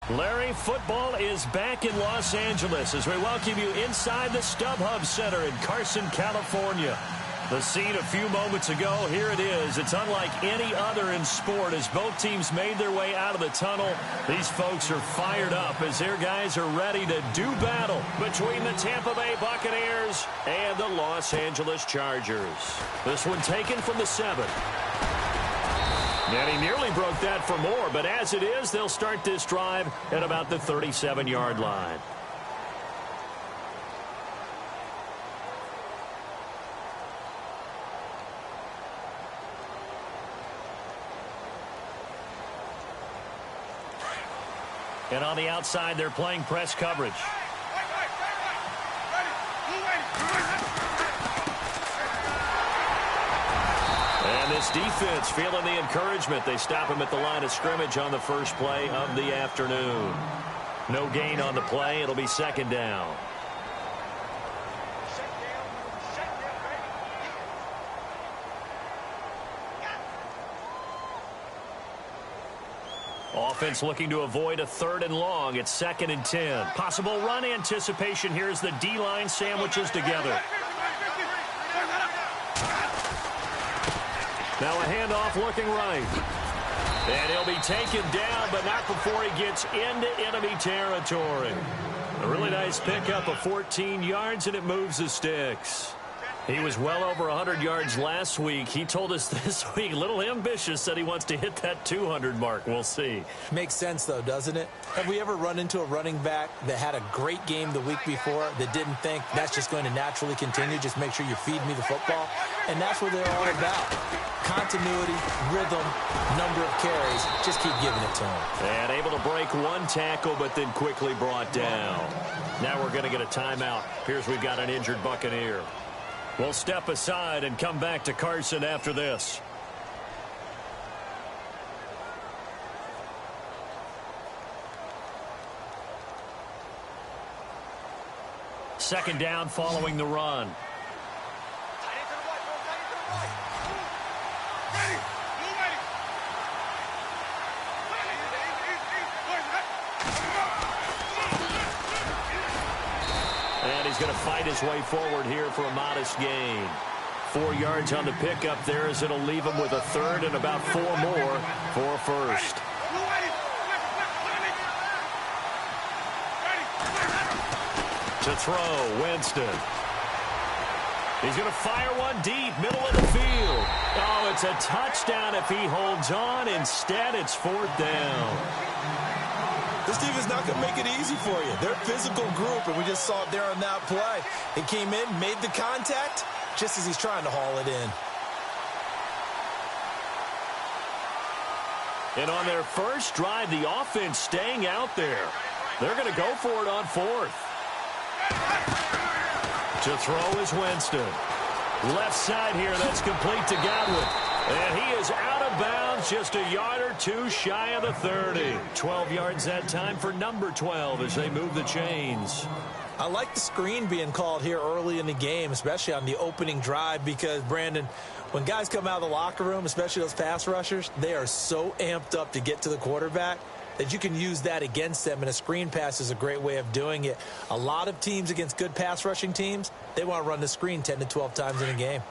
Larry, football is back in Los Angeles as we welcome you inside the StubHub Center in Carson, California. The scene a few moments ago, here it is. It's unlike any other in sport as both teams made their way out of the tunnel. These folks are fired up as their guys are ready to do battle between the Tampa Bay Buccaneers and the Los Angeles Chargers. This one taken from the 7. And he nearly broke that for more, but as it is, they'll start this drive at about the 37-yard line. And on the outside, they're playing press coverage. And this defense feeling the encouragement. They stop him at the line of scrimmage on the first play of the afternoon. No gain on the play. It'll be second down. Offense looking to avoid a 3rd and long. It's 2nd and 10. Possible run anticipation here as the D-line sandwiches together. Now a handoff looking right. And he'll be taken down, but not before he gets into enemy territory. A really nice pickup of 14 yards, and it moves the sticks. He was well over 100 yards last week. He told us this week, a little ambitious, said he wants to hit that 200 mark. We'll see. Makes sense, though, doesn't it? Have we ever run into a running back that had a great game the week before that didn't think that's just going to naturally continue? Just make sure you feed me the football. And that's what they're all about. Continuity, rhythm, number of carries. Just keep giving it to him. And able to break one tackle, but then quickly brought down. Now we're going to get a timeout. Here's we've got an injured Buccaneer. We'll step aside and come back to Carson after this. Second down following the run. And he's going to fight his way forward here for a modest gain. 4 yards on the pickup there as it'll leave him with a 3rd and about 4 more for a first. To throw, Winston. He's going to fire one deep, middle of the field. Oh, it's a touchdown if he holds on. Instead, it's 4th down. This team is not going to make it easy for you. They're a physical group, and we just saw it there on that play. He came in, made the contact, just as he's trying to haul it in. And on their first drive, the offense staying out there. They're going to go for it on 4th. To throw is Winston. Left side here, that's complete to Godwin. And he is out of bounds, just a yard or two shy of the 30. 12 yards that time for number 12 as they move the chains. I like the screen being called here early in the game, especially on the opening drive, because, Brandon, when guys come out of the locker room, especially those pass rushers, they are so amped up to get to the quarterback that you can use that against them, and a screen pass is a great way of doing it. A lot of teams against good pass rushing teams, they want to run the screen 10 to 12 times in a game.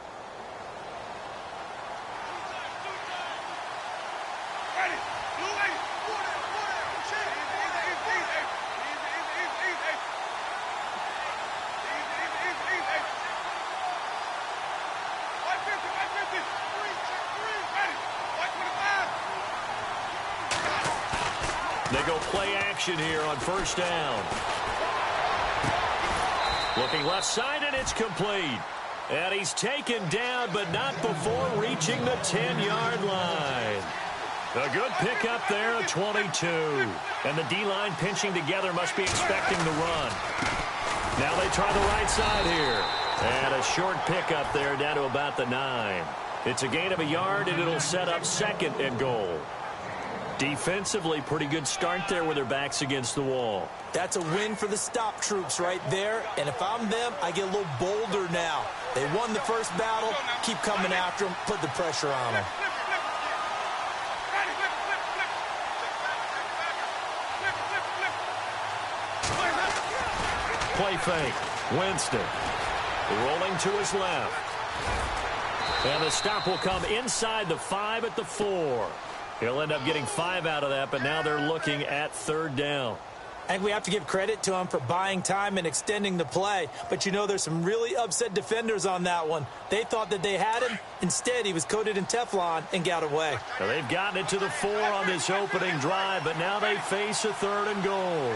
They go play action here on first down. Looking left side, and it's complete. And he's taken down, but not before reaching the 10-yard line. A good pickup there at 22. And the D-line pinching together must be expecting the run. Now they try the right side here. And a short pickup there down to about the 9. It's a gain of a yard, and it'll set up 2nd and goal. Defensively, pretty good start there with their backs against the wall. That's a win for the stop troops right there. And if I'm them, I get a little bolder now. They won the first battle. Keep coming after them. Put the pressure on them. play fake. Winston rolling to his left. And the stop will come inside the 5 at the 4. He'll end up getting 5 out of that, but now they're looking at third down. I think we have to give credit to him for buying time and extending the play. But, you know, there's some really upset defenders on that one. They thought that they had him. Instead, he was coated in Teflon and got away. Now they've gotten it to the 4 on this opening drive, but now they face a 3rd and goal.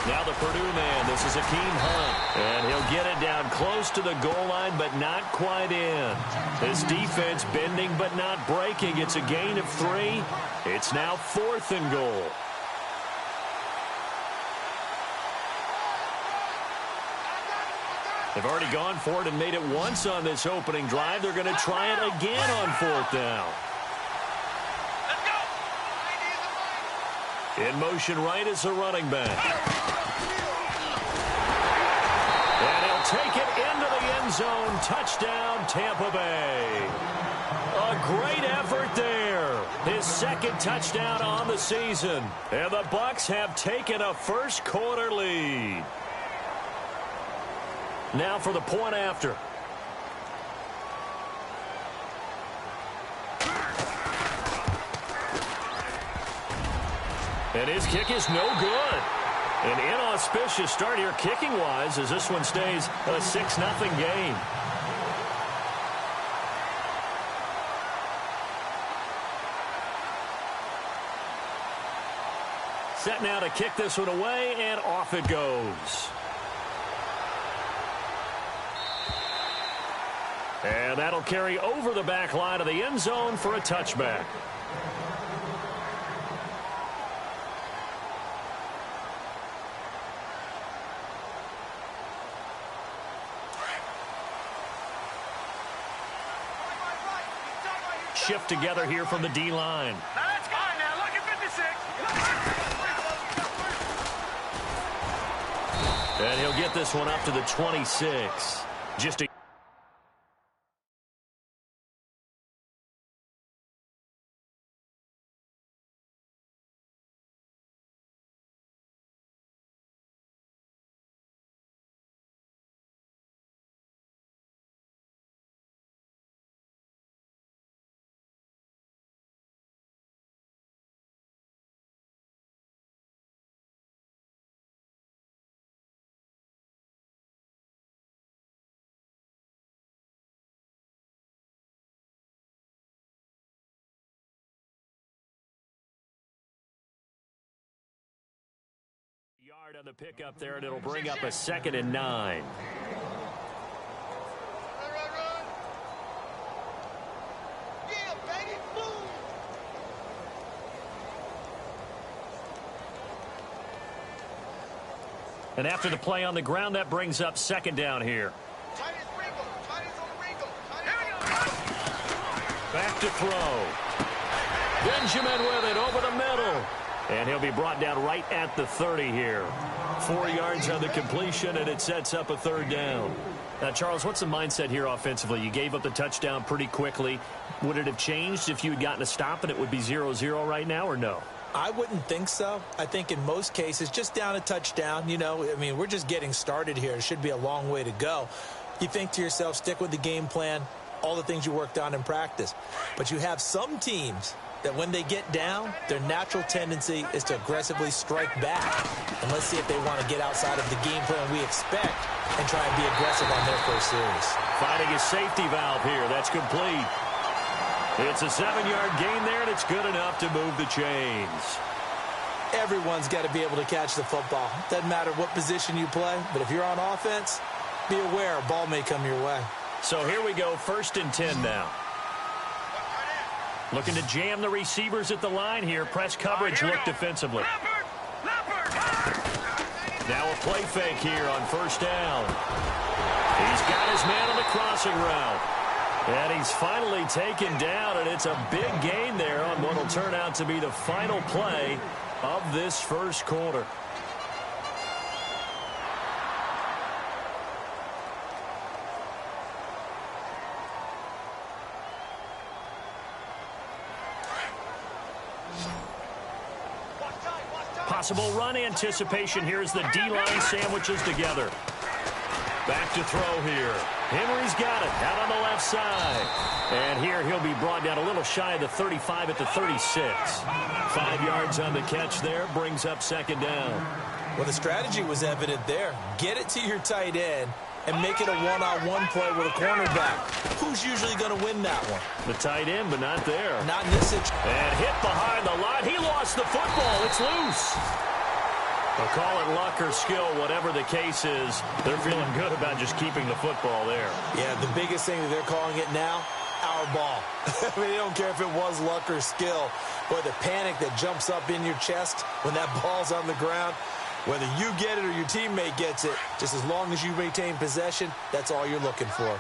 Now the Purdue man, this is Akeem Hunt. And he'll get it down close to the goal line, but not quite in. This defense bending but not breaking. It's a gain of 3. It's now 4th and goal. They've already gone for it and made it once on this opening drive. They're going to try it again on 4th down. In motion right is the running back. And he'll take it into the end zone. Touchdown, Tampa Bay. A great effort there. His 2nd touchdown on the season. And the Bucs have taken a first quarter lead. Now for the point after. And his kick is no good. An inauspicious start here kicking-wise as this one stays a 6-0 game. Set now to kick this one away, and off it goes. And that'll carry over the back line of the end zone for a touchback. Shift together here from the D-line. Now that's fine now. Look at 56. And he'll get this one up to the 26. Just a yard on the pickup there, and it'll bring up a 2nd and 9. And after the play on the ground, that brings up 2nd down here. Back to throw. Benjamin with it over the middle. And he'll be brought down right at the 30 here. 4 yards on the completion, and it sets up a 3rd down. Now, Charles, what's the mindset here offensively? You gave up the touchdown pretty quickly. Would it have changed if you had gotten a stop and it would be 0-0 right now, or no? I wouldn't think so. I think in most cases, just down a touchdown, you know, I mean, we're just getting started here. It should be a long way to go. You think to yourself, stick with the game plan, all the things you worked on in practice. But you have some teams that when they get down, their natural tendency is to aggressively strike back. And let's see if they want to get outside of the game plan we expect and try and be aggressive on their first series. Finding a safety valve here. That's complete. It's a 7-yard gain there, and it's good enough to move the chains. Everyone's got to be able to catch the football. Doesn't matter what position you play, but if you're on offense, be aware a ball may come your way. So here we go, 1st and 10 now. Looking to jam the receivers at the line here. Press coverage look defensively. Now a play fake here on 1st down. He's got his man on the crossing route. And he's finally taken down, and it's a big gain there on what will turn out to be the final play of this first quarter. Possible run anticipation here as the D-line sandwiches together. Back to throw here. Henry's got it out on the left side. And here he'll be brought down a little shy of the 35 at the 36. 5 yards on the catch there, brings up second down. Well, the strategy was evident there. Get it to your tight end and make it a one-on-one play with a cornerback. Who's usually going to win that one? The tight end, but not there. Not in this situation. And hit behind the line. He lost the football. It's loose. They'll call it luck or skill, whatever the case is. They're feeling good about just keeping the football there. Yeah, the biggest thing that they're calling it now, our ball. I mean, they don't care if it was luck or skill. Boy, the panic that jumps up in your chest when that ball's on the ground, whether you get it or your teammate gets it, just as long as you maintain possession, that's all you're looking for.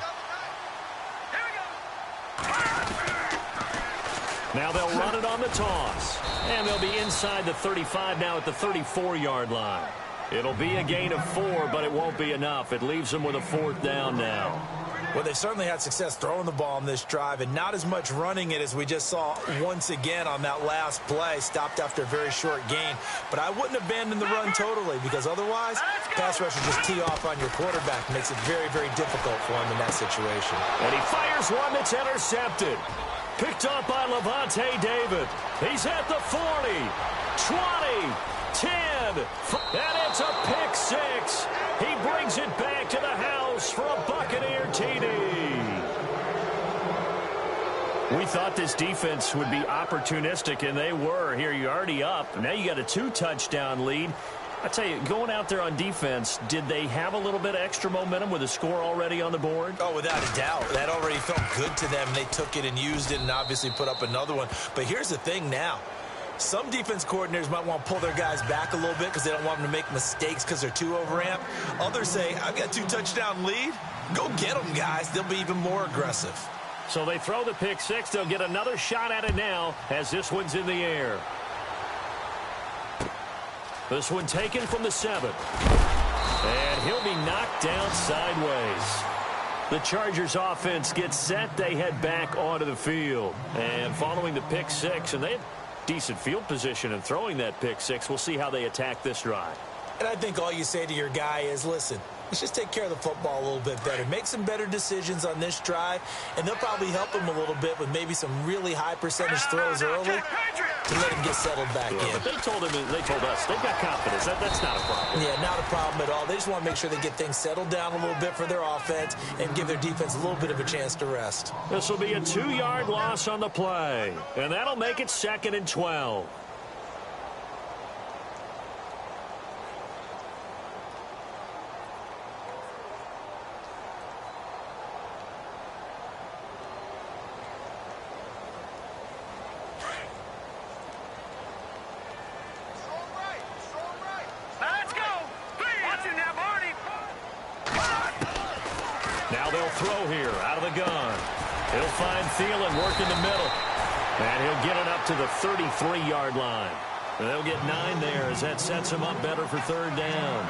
Now they'll run it on the toss. And they'll be inside the 35 now at the 34-yard line. It'll be a gain of 4, but it won't be enough. It leaves them with a 4th down now. Well, they've certainly had success throwing the ball on this drive and not as much running it as we just saw once again on that last play. Stopped after a very short gain. But I wouldn't abandon the run totally because otherwise, pass rush will just tee off on your quarterback. Makes it very, very difficult for him in that situation. And he fires one that's intercepted. Picked up by Levante David. He's at the 40, 20, 10, and it's a pick 6. He brings it back to the house for a Buccaneer TD. We thought this defense would be opportunistic, and they were. Here, you're already up. Now you got a 2-touchdown lead. I tell you, going out there on defense, did they have a little bit of extra momentum with a score already on the board? Oh, without a doubt. That already felt good to them. They took it and used it and obviously put up another one. But here's the thing now. Some defense coordinators might want to pull their guys back a little bit because they don't want them to make mistakes because they're too overamped. Others say, I've got a 2-touchdown lead. Go get them, guys. They'll be even more aggressive. So they throw the pick 6. They'll get another shot at it now as this one's in the air. This one taken from the 7. And he'll be knocked down sideways. The Chargers offense gets set. They head back onto the field. And following the pick 6, and they have decent field position in throwing that pick 6. We'll see how they attack this drive. And I think all you say to your guy is, listen, let's just take care of the football a little bit better. Make some better decisions on this drive, and they'll probably help him a little bit with maybe some really high percentage throws early to let him get settled back in. But they told us, they've got confidence. That's not a problem. Yeah, not a problem at all. They just want to make sure they get things settled down a little bit for their offense and give their defense a little bit of a chance to rest. This will be a 2-yard loss on the play, and that'll make it 2nd and 12. Now they'll throw here out of the gun. He'll find Thielen working the middle. And he'll get it up to the 33-yard line. And they'll get 9 there as that sets him up better for 3rd down.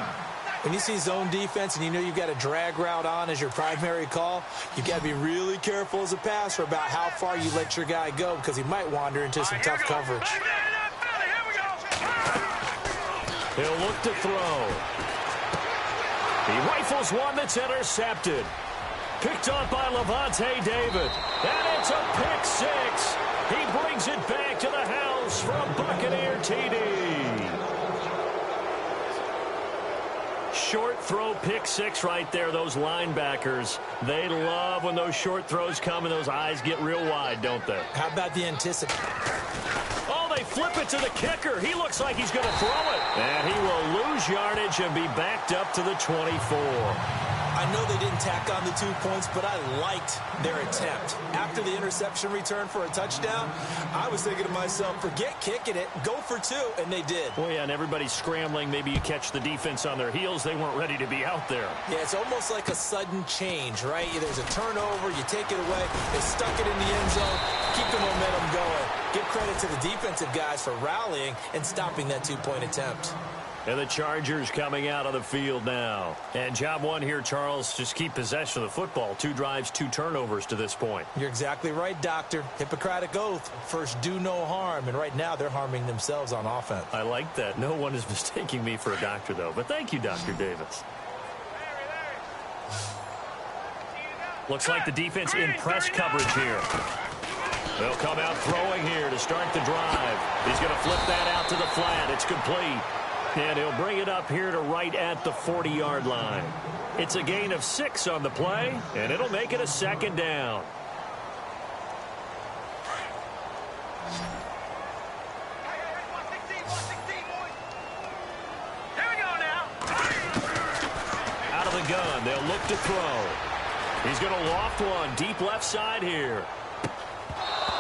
When you see zone defense and you know you've got a drag route on as your primary call, you've got to be really careful as a passer about how far you let your guy go because he might wander into some tough coverage. He'll look to throw. He rifles one that's intercepted. Picked up by Levante David. And it's a pick 6. He brings it back to the house for a Buccaneer TD. Short throw pick 6 right there. Those linebackers, they love when those short throws come and those eyes get real wide, don't they? How about the anticipation? Oh, they flip it to the kicker. He looks like he's going to throw it. And he will lose yardage and be backed up to the 24. I know they didn't tack on the 2 points, but I liked their attempt. After the interception return for a touchdown, I was thinking to myself, forget kicking it, go for 2, and they did. Well, yeah, and everybody's scrambling. Maybe you catch the defense on their heels. They weren't ready to be out there. Yeah, it's almost like a sudden change, right? There's a turnover, you take it away, they stuck it in the end zone, keep the momentum going. Give credit to the defensive guys for rallying and stopping that 2-point attempt. And the Chargers coming out of the field now. And job one here, Charles, just keep possession of the football. 2 drives, 2 turnovers to this point. You're exactly right, Doctor. Hippocratic oath. First, do no harm. And right now, they're harming themselves on offense. I like that. No one is mistaking me for a doctor, though. But thank you, Dr. Davis. Looks like the defense in press coverage here. They'll come out throwing here to start the drive. He's going to flip that out to the flat. It's complete. And he'll bring it up here to right at the 40-yard line. It's a gain of 6 on the play, and it'll make it a 2nd down. Here we go now. Out of the gun, they'll look to throw. He's going to loft one deep left side here.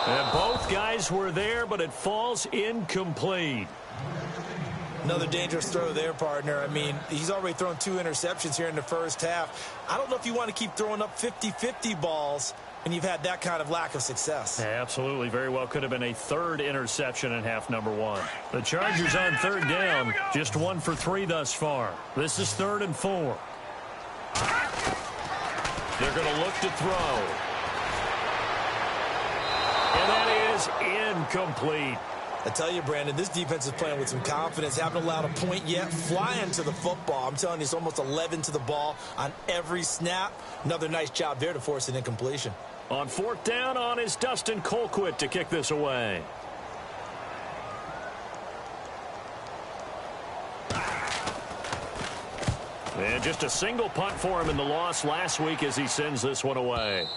And both guys were there, but it falls incomplete. Another dangerous throw there, partner. I mean, he's already thrown 2 interceptions here in the first half. I don't know if you want to keep throwing up 50-50 balls when you've had that kind of lack of success. Yeah, absolutely. Very well could have been a 3rd interception in half number 1. The Chargers on 3rd down, just 1 for 3 thus far. This is 3rd and 4. They're going to look to throw. And that is incomplete. I tell you, Brandon, this defense is playing with some confidence. Haven't allowed a point yet. Flying to the football. I'm telling you, it's almost 11 to the ball on every snap. Another nice job there to force an incompletion. On 4th down on is Dustin Colquitt to kick this away. And just a single punt for him in the loss last week as he sends this one away.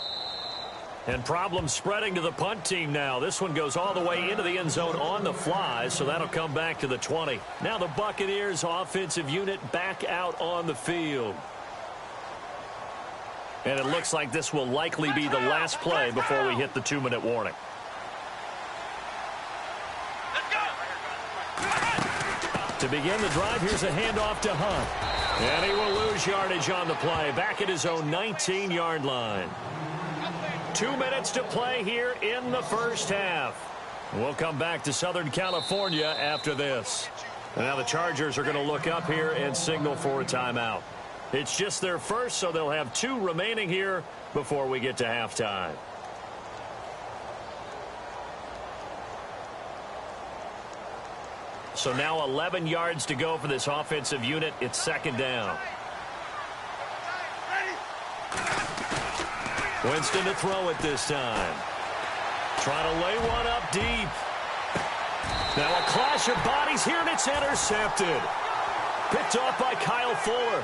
And problems spreading to the punt team now. This one goes all the way into the end zone on the fly, so that'll come back to the 20. Now the Buccaneers offensive unit back out on the field. And it looks like this will likely be the last play before we hit the 2-minute warning. To begin the drive, here's a handoff to Hunt. And he will lose yardage on the play, back at his own 19-yard line. 2 minutes to play here in the first half. We'll come back to Southern California after this. And now the Chargers are going to look up here and signal for a timeout. It's just their first, so they'll have 2 remaining here before we get to halftime. So now 11 yards to go for this offensive unit. It's 2nd down. Winston to throw it this time. Trying to lay one up deep. Now a clash of bodies here, and it's intercepted. Picked off by Kyle Fuller.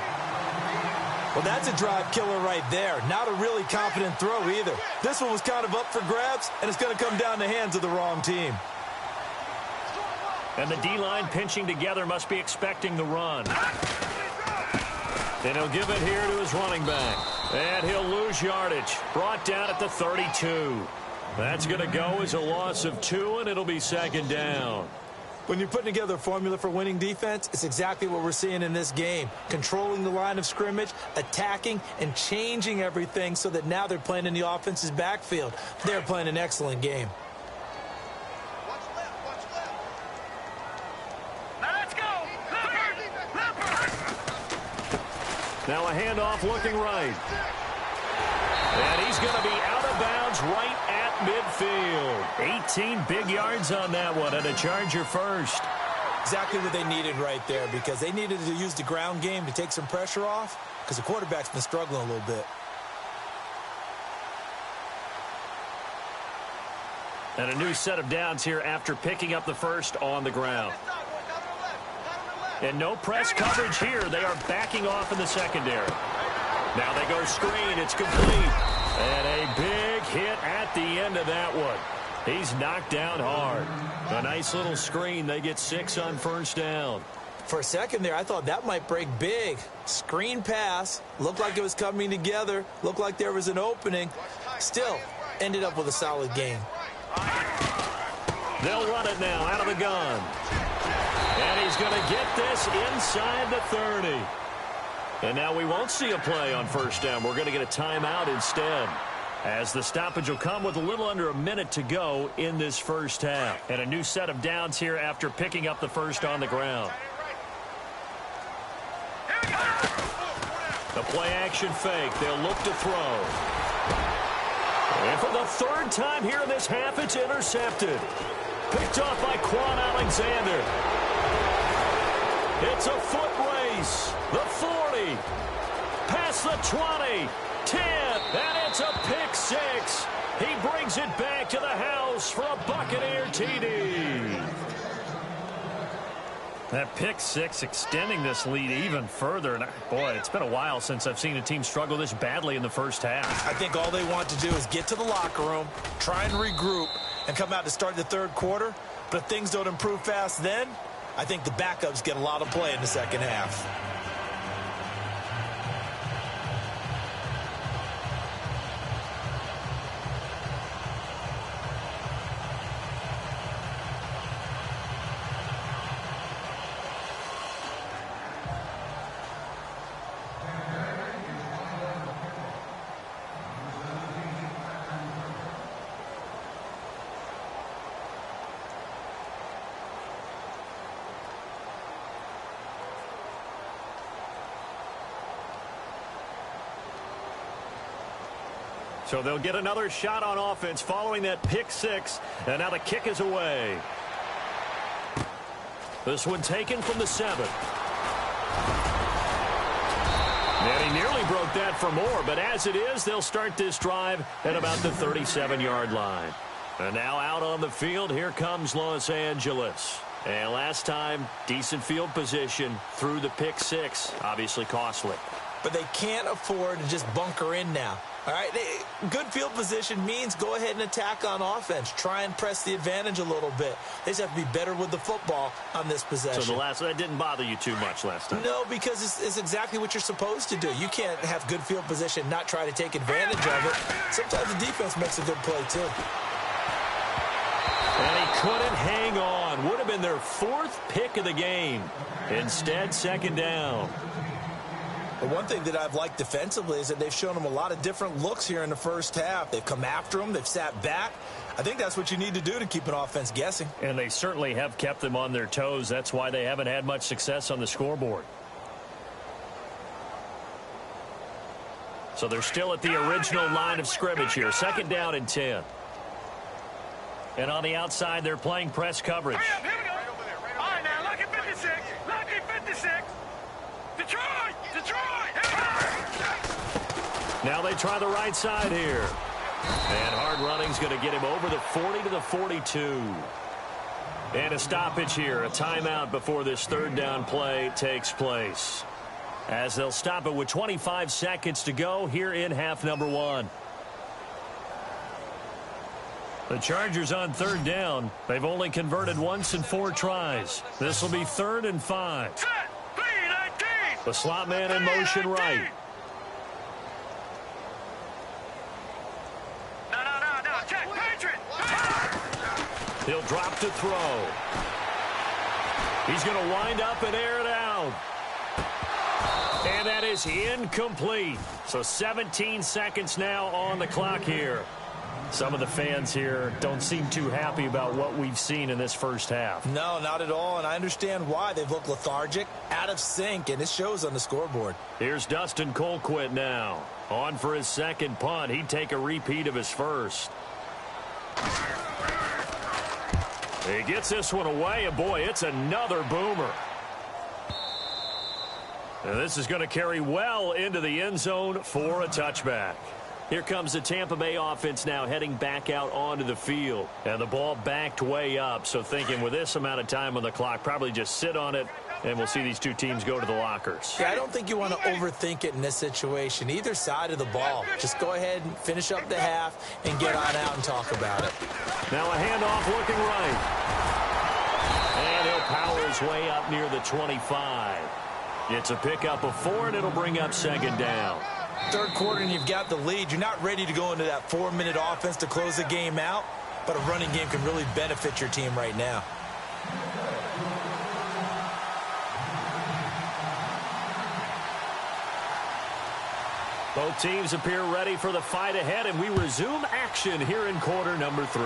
Well, that's a drive killer right there. Not a really confident throw either. This one was kind of up for grabs, and it's going to come down the hands of the wrong team. And the D-line pinching together must be expecting the run. And he'll give it here to his running back. And he'll lose yardage. Brought down at the 32. That's going to go as a loss of 2, and it'll be 2nd down. When you're putting together a formula for winning defense, it's exactly what we're seeing in this game. Controlling the line of scrimmage, attacking, and changing everything so that now they're playing in the offense's backfield. They're playing an excellent game. Now a handoff looking right. And he's going to be out of bounds right at midfield. 18 big yards on that one, and a Charger first. Exactly what they needed right there, because they needed to use the ground game to take some pressure off, because the quarterback's been struggling a little bit. And a new set of downs here after picking up the first on the ground. And no press coverage here. They are backing off in the secondary. Now they go screen. It's complete. And a big hit at the end of that one. He's knocked down hard. A nice little screen. They get 6 on 1st down. For a second there, I thought that might break big. Screen pass. Looked like it was coming together. Looked like there was an opening. Still, ended up with a solid game. They'll run it now out of the gun. And he's going to get this inside the 30. And now we won't see a play on 1st down. We're going to get a timeout instead, as the stoppage will come with a little under a minute to go in this first half. And a new set of downs here after picking up the first on the ground. The play-action fake. They'll look to throw. And for the third time here in this half, it's intercepted. Picked off by Quan Alexander. It's a foot race. The 40. Past the 20. 10. And it's a pick six. He brings it back to the house for a Buccaneer TD. That pick six extending this lead even further. And boy, it's been a while since I've seen a team struggle this badly in the first half. I think all they want to do is get to the locker room, try and regroup, and come out to start the third quarter. But if things don't improve fast then, I think the backups get a lot of play in the second half. So they'll get another shot on offense following that pick six. And now the kick is away. This one taken from the 7. And he nearly broke that for more. But as it is, they'll start this drive at about the 37-yard line. And now out on the field, here comes Los Angeles. And last time, decent field position through the pick six. Obviously costly. But they can't afford to just bunker in now. All right, good field position means go ahead and attack on offense. Try and press the advantage a little bit. They just have to be better with the football on this possession. So that didn't bother you too much last time? No, because it's exactly what you're supposed to do. You can't have good field position, not try to take advantage of it. Sometimes the defense makes a good play, too. And he couldn't hang on. Would have been their 4th pick of the game. Instead, second down. The one thing that I've liked defensively is that they've shown them a lot of different looks here in the first half. They've come after them. They've sat back. I think that's what you need to do to keep an offense guessing. And they certainly have kept them on their toes. That's why they haven't had much success on the scoreboard. So they're still at the original line of scrimmage here. Second down and 10. And on the outside, they're playing press coverage. Here we go. All right, now, lucky 56. Lucky 56. Detroit! Now they try the right side here. And hard running's going to get him over the 40 to the 42. And a stoppage here, a timeout before this third down play takes place. As they'll stop it with 25 seconds to go here in half number 1. The Chargers on third down. They've only converted once in 4 tries. This will be 3rd and 5. The slot man in motion right. No. Check. Patriot. He'll drop to throw. He's going to wind up and air it out. And that is incomplete. So 17 seconds now on the clock here. Some of the fans here don't seem too happy about what we've seen in this first half. No, not at all, and I understand why. They've looked lethargic, out of sync, and it shows on the scoreboard. Here's Dustin Colquitt now. On for his second punt. He'd take a repeat of his first. He gets this one away, and boy, it's another boomer. And this is going to carry well into the end zone for a touchback. Here comes the Tampa Bay offense now heading back out onto the field. And the ball backed way up. So thinking with this amount of time on the clock, probably just sit on it, and we'll see these two teams go to the lockers. Yeah, I don't think you want to overthink it in this situation. Either side of the ball. Just go ahead and finish up the half and get on out and talk about it. Now a handoff looking right. And he'll power his way up near the 25. It's a pickup of 4, and it'll bring up second down. Third quarter and you've got the lead. You're not ready to go into that 4-minute offense to close the game out, but a running game can really benefit your team right now. Both teams appear ready for the fight ahead, and we resume action here in quarter number 3.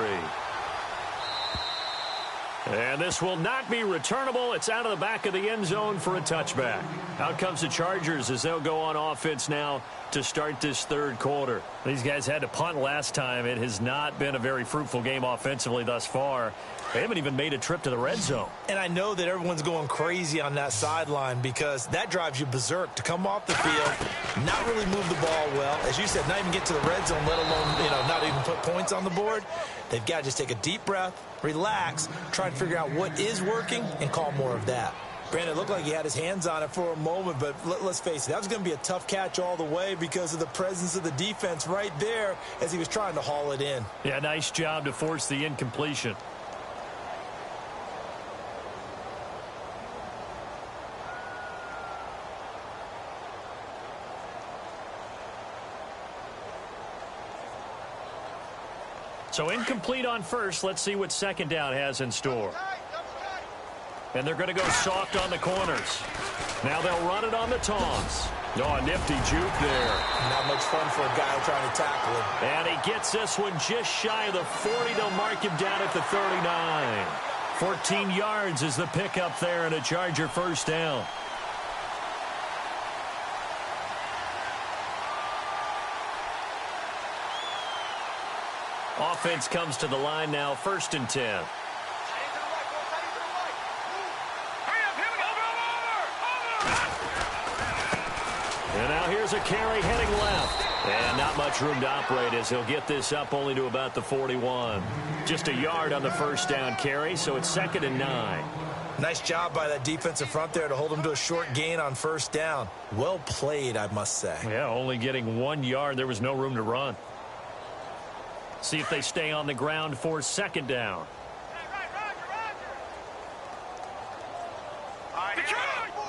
And this will not be returnable. It's out of the back of the end zone for a touchback. Out comes the Chargers as they'll go on offense now to start this third quarter. These guys had to punt last time. It has not been a very fruitful game offensively thus far. They haven't even made a trip to the red zone. And I know that everyone's going crazy on that sideline because that drives you berserk to come off the field, not really move the ball well. As you said, not even get to the red zone, let alone, not even put points on the board. They've got to just take a deep breath, relax, try and figure out what is working and call more of that. Brandon, it looked like he had his hands on it for a moment, but let's face it, that was going to be a tough catch all the way because of the presence of the defense right there as he was trying to haul it in. Yeah, nice job to force the incompletion. So incomplete on first. Let's see what second down has in store. And they're going to go soft on the corners. Now they'll run it on the toss. Oh, a nifty juke there. Not much fun for a guy trying to tackle him. And he gets this one just shy of the 40. They'll mark him down at the 39. 14 yards is the pickup there and a Charger first down. Offense comes to the line now, 1st and 10. And now here's a carry heading left. And not much room to operate as he'll get this up only to about the 41. Just a yard on the first down carry, so it's 2nd and 9. Nice job by that defensive front there to hold him to a short gain on first down. Well played, I must say. Yeah, only getting 1 yard. There was no room to run. See if they stay on the ground for 2nd down.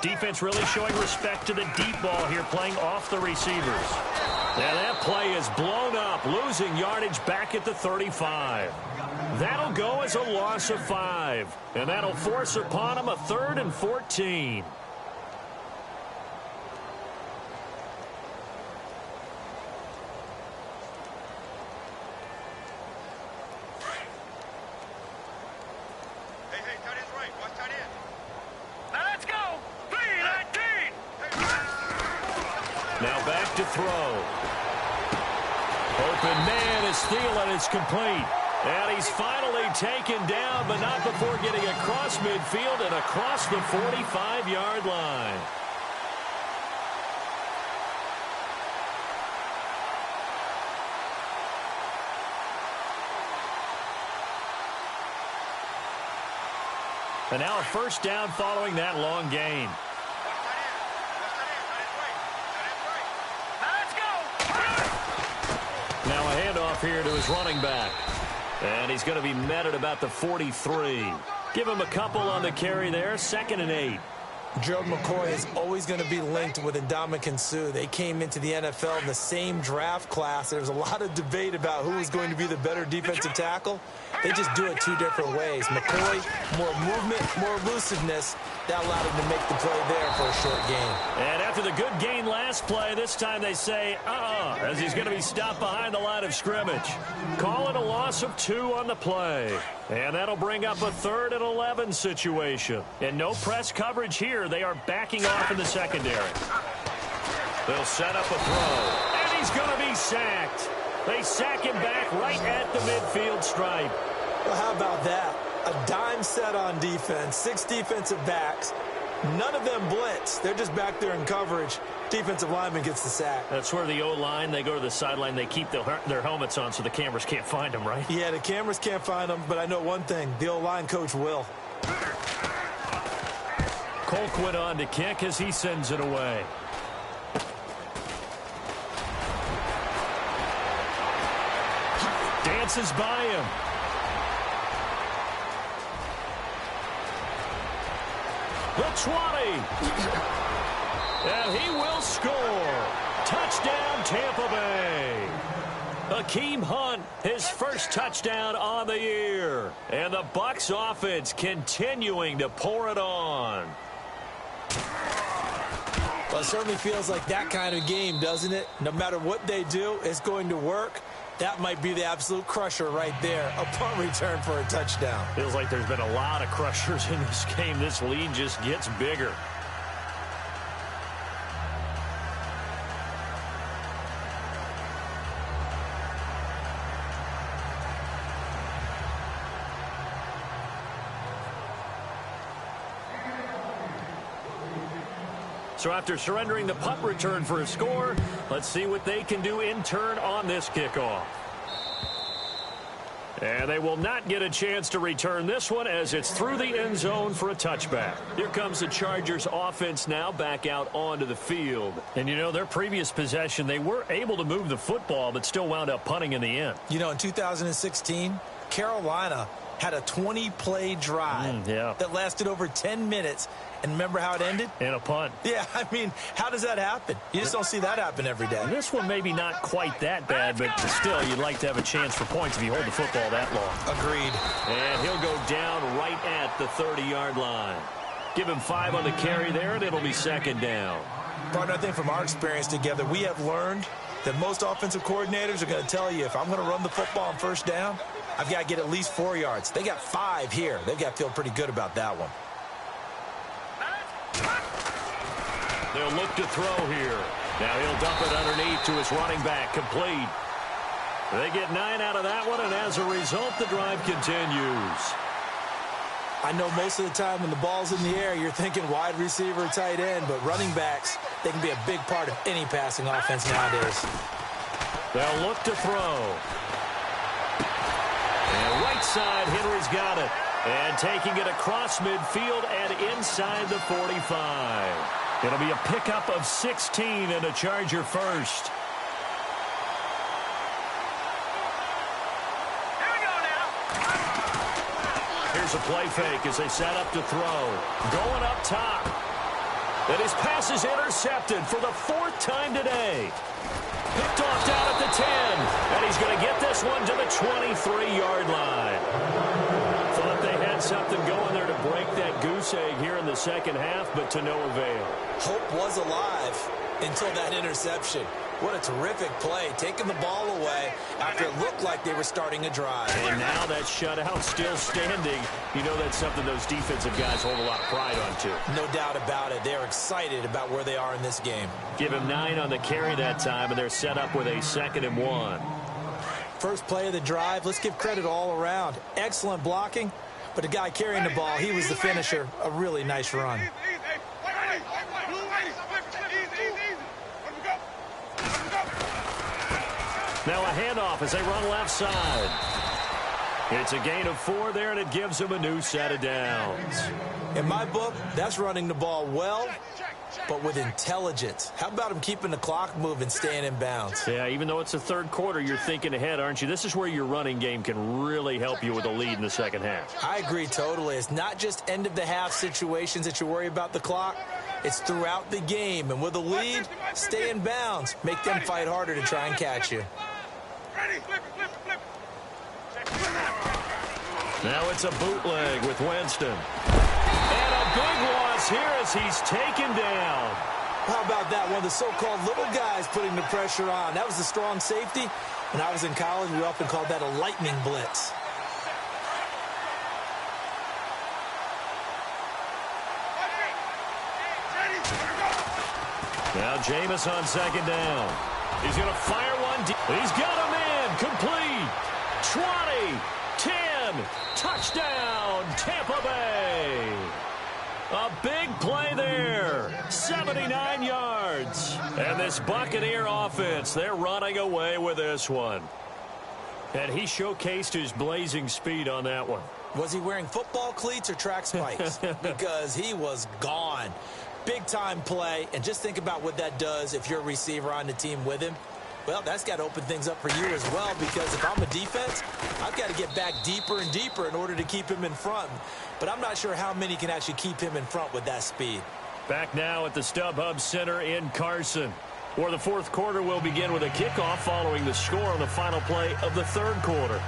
Defense really showing respect to the deep ball here, playing off the receivers. Now that play is blown up, losing yardage back at the 35. That'll go as a loss of 5, and that'll force upon them a 3rd and 14. Now back to throw. Open man is Thielen. It's complete. And he's finally taken down, but not before getting across midfield and across the 45-yard line. And now a first down following that long gain. Now a handoff here to his running back. And he's going to be met at about the 43. Give him a couple on the carry there. 2nd and 8. Gerald McCoy is always going to be linked with Ndamukong Suh. They came into the NFL in the same draft class. There's a lot of debate about who is going to be the better defensive tackle. They just do it 2 different ways. McCoy, more movement, more elusiveness. That allowed him to make the play there for a short gain. And after the good gain last play, this time they say, as he's going to be stopped behind the line of scrimmage. Call it a loss of 2 on the play. And that'll bring up a 3rd and 11 situation. And no press coverage here. They are backing off in the secondary. They'll set up a throw. And he's going to be sacked. They sack him back right at the midfield stripe. Well, how about that? A dime set on defense, 6 defensive backs. None of them blitz. They're just back there in coverage. Defensive lineman gets the sack. That's where the O-line, they go to the sideline, they keep their helmets on so the cameras can't find them, right? Yeah, the cameras can't find them, but I know one thing. The O-line coach will. Colquitt on to kick as he sends it away. Dances by him. The 20. And he will score. Touchdown, Tampa Bay. Hakeem Hunt, his first touchdown on the year. And the Bucs offense continuing to pour it on. Well, it certainly feels like that kind of game, doesn't it? No matter what they do, it's going to work. That might be the absolute crusher right there. A punt return for a touchdown. Feels like there's been a lot of crushers in this game. This lead just gets bigger. So after surrendering the punt return for a score, let's see what they can do in turn on this kickoff. And they will not get a chance to return this one as it's through the end zone for a touchback. Here comes the Chargers offense now back out onto the field. And, you know, their previous possession, they were able to move the football but still wound up punting in the end. You know, in 2016, Carolina had a 20-play drive that lasted over 10 minutes. And remember how it ended? In a punt. Yeah, I mean, how does that happen? You just don't see that happen every day. This one maybe not quite that bad, but still, you'd like to have a chance for points if you hold the football that long. Agreed. And he'll go down right at the 30-yard line. Give him 5 on the carry there, and it'll be second down. Partner, I think from our experience together, we have learned that most offensive coordinators are going to tell you, if I'm going to run the football on first down, I've got to get at least 4 yards. They got 5 here. They've got to feel pretty good about that one. They'll look to throw here. Now he'll dump it underneath to his running back, complete. They get 9 out of that one, and as a result, the drive continues. I know most of the time when the ball's in the air, you're thinking wide receiver, tight end, but running backs, they can be a big part of any passing offense nowadays. They'll look to throw. And right side, Henry's got it. And taking it across midfield and inside the 45. It'll be a pickup of 16 and a Charger first. Here we go now. Here's a play fake as they set up to throw. Going up top. And his pass is intercepted for the 4th time today. Picked off down at the 10. And he's going to get this one to the 23-yard line. Thought they had something going there to break that goose egg here in the second half, but to no avail. Hope was alive until that interception. What a terrific play, taking the ball away after it looked like they were starting a drive. And now that shutout still standing. You know that's something those defensive guys hold a lot of pride on, too. No doubt about it. They're excited about where they are in this game. Give him 9 on the carry that time, and they're set up with a 2nd and 1. First play of the drive, let's give credit all around. Excellent blocking, but the guy carrying the ball, he was the finisher. A really nice run. Now a handoff as they run left side. It's a gain of 4 there, and it gives them a new set of downs. In my book, that's running the ball well, but with intelligence. How about him keeping the clock moving, staying in bounds? Yeah, even though it's the 3rd quarter, you're thinking ahead, aren't you? This is where your running game can really help you with a lead in the second half. I agree totally. It's not just end-of-the-half situations that you worry about the clock. It's throughout the game. And with a lead, stay in bounds. Make them fight harder to try and catch you. Now it's a bootleg with Winston. And a big loss here as he's taken down. How about that? One of the so-called little guys putting the pressure on. That was a strong safety. When I was in college, we often called that a lightning blitz. Now Jameis on 2nd down. He's going to fire one deep. He's got him in. Complete. 20. 10. Touchdown. Tampa Bay. A big play there. 79 yards. And this Buccaneer offense, they're running away with this one. And he showcased his blazing speed on that one. Was he wearing football cleats or track spikes? Because he was gone. Big-time play, and just think about what that does if you're a receiver on the team with him. Well, that's got to open things up for you as well, because if I'm a defense, I've got to get back deeper and deeper in order to keep him in front. But I'm not sure how many can actually keep him in front with that speed. Back now at the StubHub Center in Carson, where the 4th quarter will begin with a kickoff following the score on the final play of the 3rd quarter.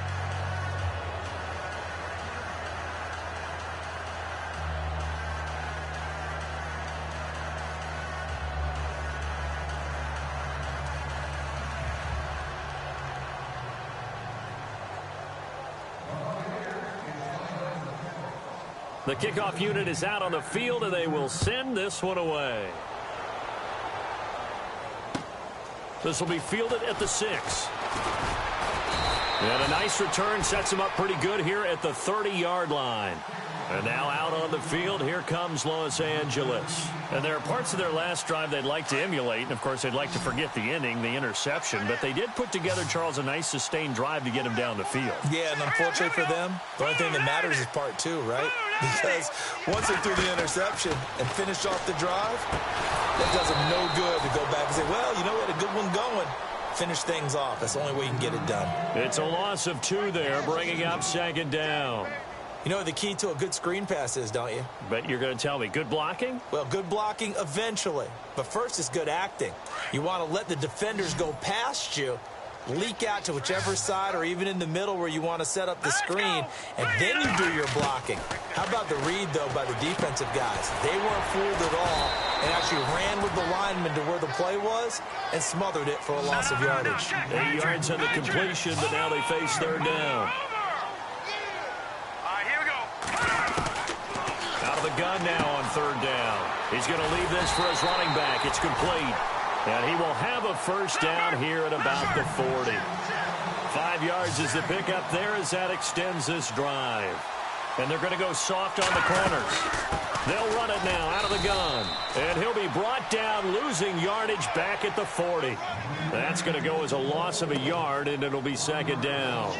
The kickoff unit is out on the field, and they will send this one away. This will be fielded at the 6. And a nice return sets him up pretty good here at the 30-yard line. And now out on the field, here comes Los Angeles. And there are parts of their last drive they'd like to emulate. And, of course, they'd like to forget the inning, the interception. But they did put together, Charles, a nice sustained drive to get him down the field. Yeah, and unfortunately for them, the only thing that matters is part 2, right? Because once they threw the interception and finished off the drive, that does them no good to go back and say, well, you know, we had a good one going. Finish things off. That's the only way you can get it done. It's a loss of 2 there, bringing up 2nd down. You know what the key to a good screen pass is, don't you? But you're going to tell me, good blocking? Well, good blocking eventually. But first is good acting. You want to let the defenders go past you, leak out to whichever side or even in the middle where you want to set up the screen, and then you do your blocking. How about the read, though, by the defensive guys? They weren't fooled at all and actually ran with the lineman to where the play was and smothered it for a loss of yardage. 8 yards on the completion, but now they face 3rd down. Out of the gun now on 3rd down. He's going to leave this for his running back. It's complete. And he will have a 1st down here at about the 40. 5 yards is the pickup there as that extends this drive. And they're going to go soft on the corners. They'll run it now out of the gun. And he'll be brought down, losing yardage back at the 40. That's going to go as a loss of a yard, and it'll be 2nd down.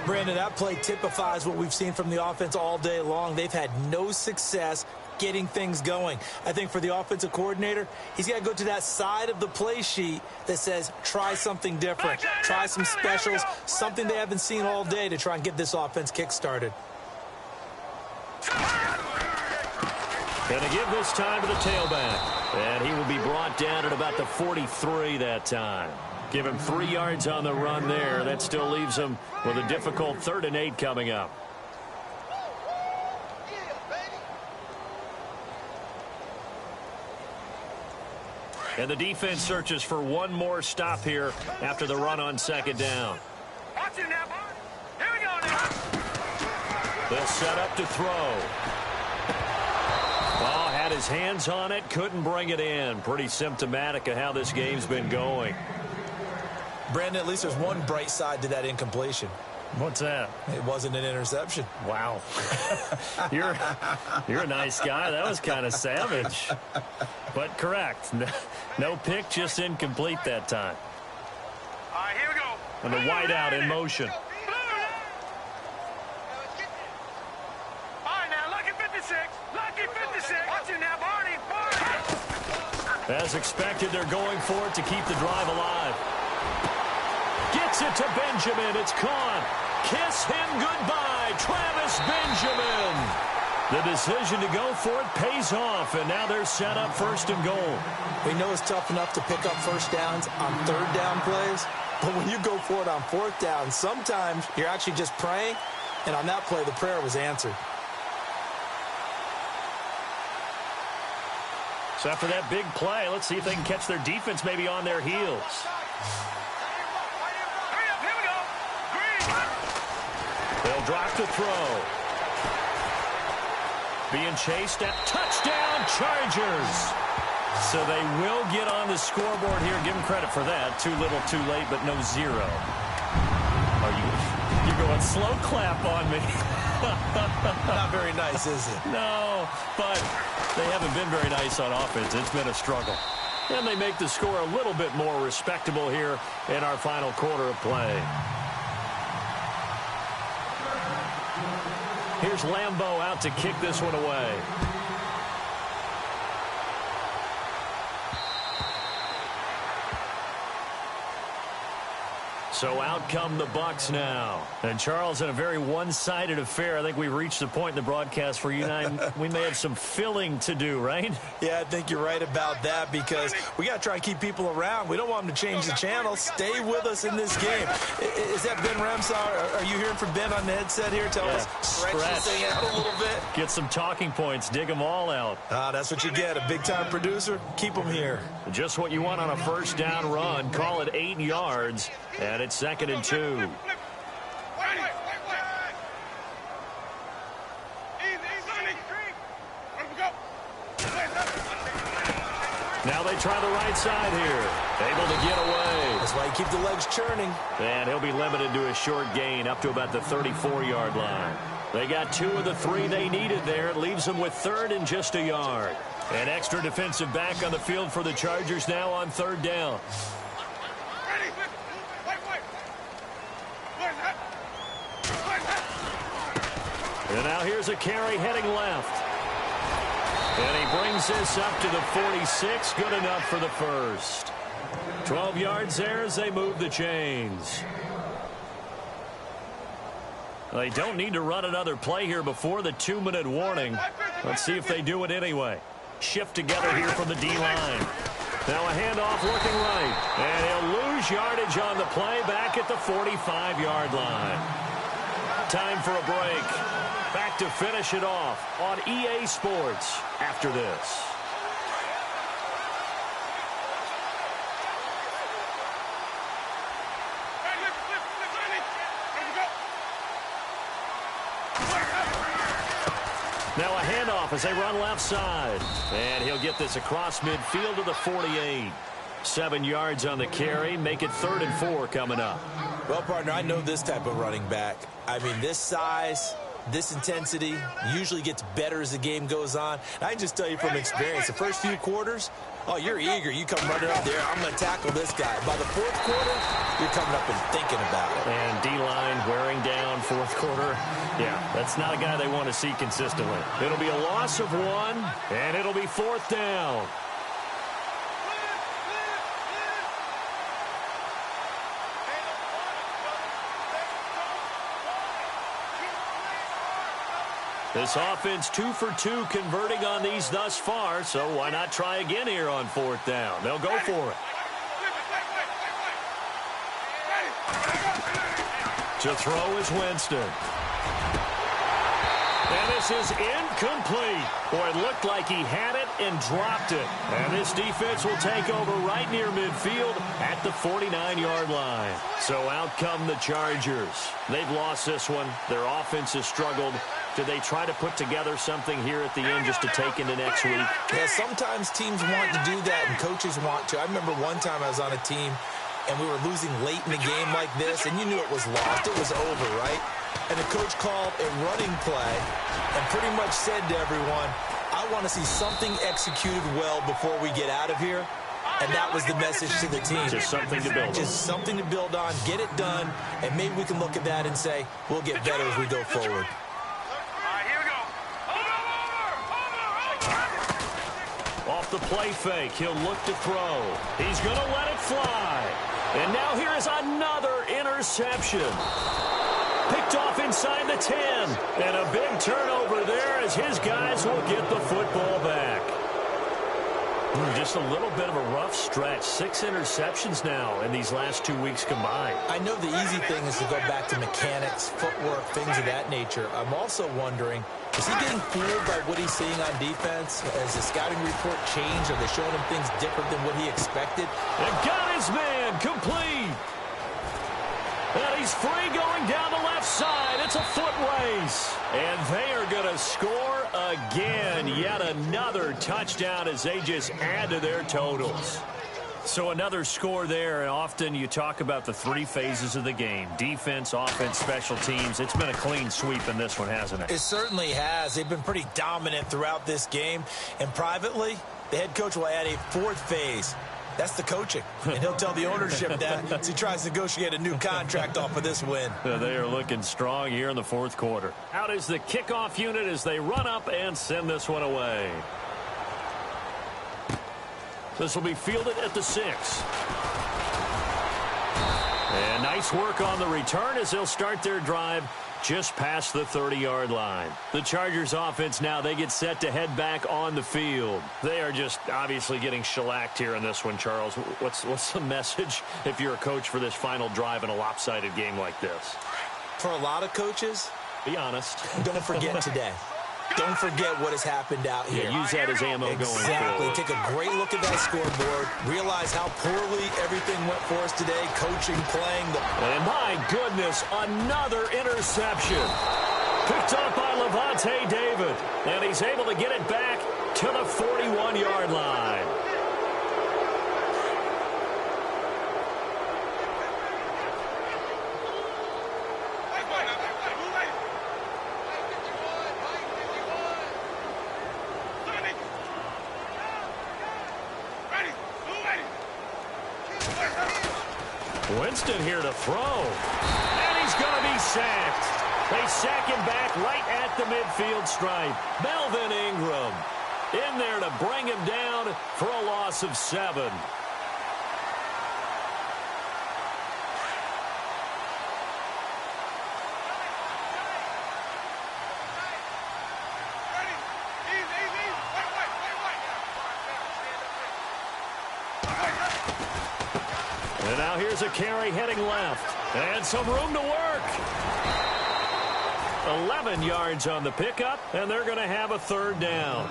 Brandon, that play typifies what we've seen from the offense all day long. They've had no success getting things going. I think for the offensive coordinator, he's got to go to that side of the play sheet that says try something different, try some specials, something they haven't seen all day to try and get this offense kick-started. Going to give this time to the tailback. And he will be brought down at about the 43 that time. Give him 3 yards on the run there. That still leaves him with a difficult 3rd and 8 coming up. And the defense searches for one more stop here after the run on 2nd down. Watch it now, boy. Here we go now. They'll set up to throw. Oh, had his hands on it, couldn't bring it in. Pretty symptomatic of how this game's been going. Brandon, at least there's one bright side to that incompletion. What's that? It wasn't an interception. Wow. You're a nice guy. That was kind of savage. But correct. No pick, just incomplete that time. All right, here we go. And the wideout in motion. All right, now, lucky 56. Lucky 56. Watch it now, Barney. As expected, they're going for it to keep the drive alive. Gets it to Benjamin. It's caught. Kiss him goodbye, Travis Benjamin. The decision to go for it pays off, and now they're set up 1st and goal. We know it's tough enough to pick up 1st downs on 3rd down plays, but when you go for it on 4th down, sometimes you're actually just praying, and on that play, the prayer was answered. So after that big play, let's see if they can catch their defense maybe on their heels. They'll drop to throw. Being chased at touchdown Chargers. So they will get on the scoreboard here. Give them credit for that. Too little, too late, but no 0. You're going slow clap on me. Not very nice, is it? No, but they haven't been very nice on offense. It's been a struggle. And they make the score a little bit more respectable here in our final quarter of play. Here's Lambeau out to kick this one away. So out come the Bucs now. And Charles, in a very one-sided affair, I think we've reached the point in the broadcast where you and I, we may have some filling to do, right? Yeah, I think you're right about that because we got to try and keep people around. We don't want them to change the channel. Stay with us in this game. Is that Ben Ramsar? Are you hearing from Ben on the headset here? Tell us, stretch this thing out a little bit. Get some talking points. Dig them all out. That's what you get. A big-time producer. Keep them here. Just what you want on a 1st down run. Call it 8 yards. And it's 2nd and 2. Now they try the right side here. Able to get away. That's why you keep the legs churning. And he'll be limited to a short gain up to about the 34-yard line. They got 2 of the 3 they needed there. It leaves them with 3rd and just a yard. An extra defensive back on the field for the Chargers now on 3rd down. And now here's a carry heading left. And he brings this up to the 46. Good enough for the first. 12 yards there as they move the chains. They don't need to run another play here before the 2-minute warning. Let's see if they do it anyway. Shift together here from the D-line. Now a handoff looking right. And he'll lose yardage on the play back at the 45-yard line. Time for a break. Back to finish it off on EA Sports after this. Now a handoff as they run left side. And he'll get this across midfield to the 48. 7 yards on the carry. Make it 3rd and 4 coming up. Well, partner, I know this type of running back. I mean, this size, this intensity usually gets better as the game goes on. And I can just tell you from experience, the first few quarters, oh, you're eager. You come running up there, I'm going to tackle this guy. By the 4th quarter, you're coming up and thinking about it. And D-line wearing down 4th quarter. Yeah, that's not a guy they want to see consistently. It'll be a loss of 1, and it'll be 4th down. This offense 2 for 2 converting on these thus far, so why not try again here on 4th down? They'll go for it. To throw is Winston. And this is incomplete. Boy, it looked like he had it and dropped it. And this defense will take over right near midfield at the 49-yard line. So out come the Chargers. They've lost this one. Their offense has struggled. Do they try to put together something here at the end just to take into next week? Yeah, sometimes teams want to do that and coaches want to. I remember one time I was on a team and we were losing late in the game like this, and you knew it was lost. It was over, right? And the coach called a running play and pretty much said to everyone, I want to see something executed well before we get out of here. And that was the message to the team. Just something to build on. Just something to build on, get it done, and maybe we can look at that and say, we'll get better as we go forward. Off the play fake, he'll look to throw. He's going to let it fly. And now here is another interception. Picked off inside the 10. And a big turnover there as his guys will get the football back. Just a little bit of a rough stretch. 6 interceptions now in these last 2 weeks combined. I know the easy thing is to go back to mechanics, footwork, things of that nature. I'm also wondering, is he getting fooled by what he's seeing on defense? Has the scouting report changed? Are they showing him things different than what he expected? And got his man complete. And he's free going down the left side. It's a foot race. And they are going to score again. Yet another touchdown as they just add to their totals. So another score there, and often you talk about the 3 phases of the game. Defense, offense, special teams. It's been a clean sweep in this one, hasn't it? It certainly has. They've been pretty dominant throughout this game. And privately, the head coach will add a 4th phase. That's the coaching. And he'll tell the ownership that as he tries to negotiate a new contract off of this win. They are looking strong here in the 4th quarter. Out is the kickoff unit as they run up and send this one away. This will be fielded at the 6. And nice work on the return as they'll start their drive just past the 30-yard line. The Chargers offense now, they get set to head back on the field. They are just obviously getting shellacked here in this one, Charles. What's the message if you're a coach for this final drive in a lopsided game like this? For a lot of coaches, be honest. Don't forget today. Don't forget what has happened out here. Yeah, use that as ammo going forward. Exactly. Take a great look at that scoreboard. Realize how poorly everything went for us today. Coaching, playing. And my goodness, another interception. Picked up by Levante David. And he's able to get it back to the 41-yard line. Winston here to throw. And he's going to be sacked. They sack him back right at the midfield stripe. Melvin Ingram in there to bring him down for a loss of 7. And now here's a carry heading left. And some room to work. 11 yards on the pickup, and they're going to have a 3rd down.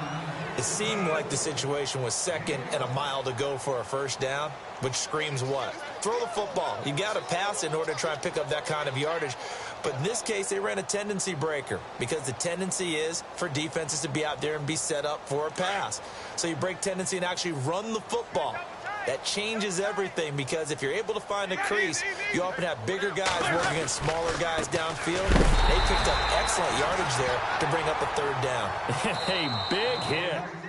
It seemed like the situation was 2nd and a mile to go for a 1st down, which screams what? Throw the football. You got to pass in order to try and pick up that kind of yardage. But in this case, they ran a tendency breaker because the tendency is for defenses to be out there and be set up for a pass. So you break tendency and actually run the football. That changes everything because if you're able to find a crease, you often have bigger guys working against smaller guys downfield. They picked up excellent yardage there to bring up a 3rd down. A big hit.